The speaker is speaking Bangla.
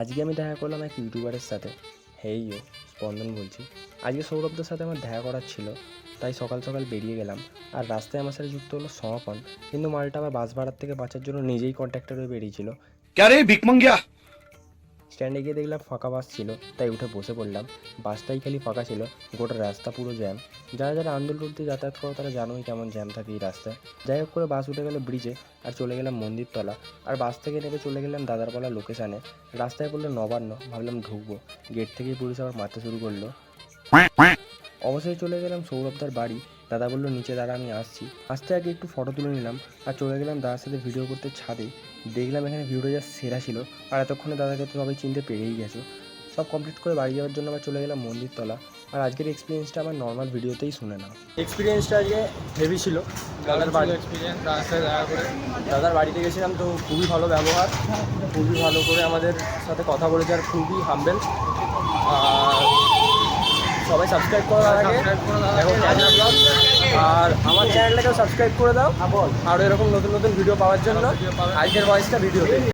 আজকে আমি দেখা করলাম এক ইউটিউবারের সাথে। হেইও, স্পন্দন বলছি। আজকে সৌরভদের সাথে আমার দেখা করার ছিল, তাই সকাল সকাল বেরিয়ে গেলাম। আর রাস্তায় আমার সাথে যুক্ত হলো সমাপন, কিন্তু মালটা আবার বাস ভাড়ার থেকে বাঁচার জন্য নিজেই কন্ট্রাক্টর হয়ে বেরিয়েছিল। क्या रे भिक मंगिया। স্ট্যান্ডে গিয়ে দেখলাম ফাঁকা বাস ছিল, তাই উঠে বসে পড়লাম। বাসটাই খালি ফাঁকা ছিল, গোটা রাস্তা পুরো জ্যাম। যারা যারা আন্দোলন রুট দিয়ে যাতায়াত করো তারা জানোই কেমন জ্যাম থাকে এই রাস্তায়। যাই হোক করে বাস উঠে গেল ব্রিজে, আর চলে গেলাম মন্দিরতলা। আর বাস থেকে নেমে চলে গেলাম দাদারপালা লোকেশানে। রাস্তায় পড়লো নবান্ন, ভাবলাম ঢুকবো। গেট থেকেই পুলিশ আবার মারতে শুরু করলো। অবশ্যই চলে গেলাম সৌরভদার বাড়ি। দাদা বললো নিচে দাঁড়া, আমি আসছি। আসতে আগে একটু ফটো তুলে নিলাম, আর চলে গেলাম দাদার সাথে ভিডিও করতে ছাদে। দেখলাম এখানে ভিডিও যা সেরা ছিল, আর এতক্ষণে দাদাকে তো সবাই চিনতে পেরেই গেছো। সব কমপ্লিট করে বাড়ি যাওয়ার জন্য আবার চলে গেলাম মন্দিরতলা। আর আজকের এক্সপিরিয়েন্সটা আমার নর্মাল ভিডিওতেই শুনে নাও। এক্সপিরিয়েন্সটা আজকে হেভি ছিল। দাদার বাড়ি এক্সপিরিয়েন্স তার সাথে দেখা করে দাদার বাড়িতে গেছিলাম, তো খুবই ভালো ব্যবহার, খুবই ভালো করে আমাদের সাথে কথা বলেছে, আর খুবই হাম্বেল। আর সবাই সাবস্ক্রাইব করার আগে দেখো ক্যামেরা ব্লগ, আর আমার চ্যানেলটাকেও সাবস্ক্রাইব করে দাও। আরও এরকম নতুন নতুন ভিডিও পাওয়ার জন্য আজকের ভয়েসটা ভিডিওতে।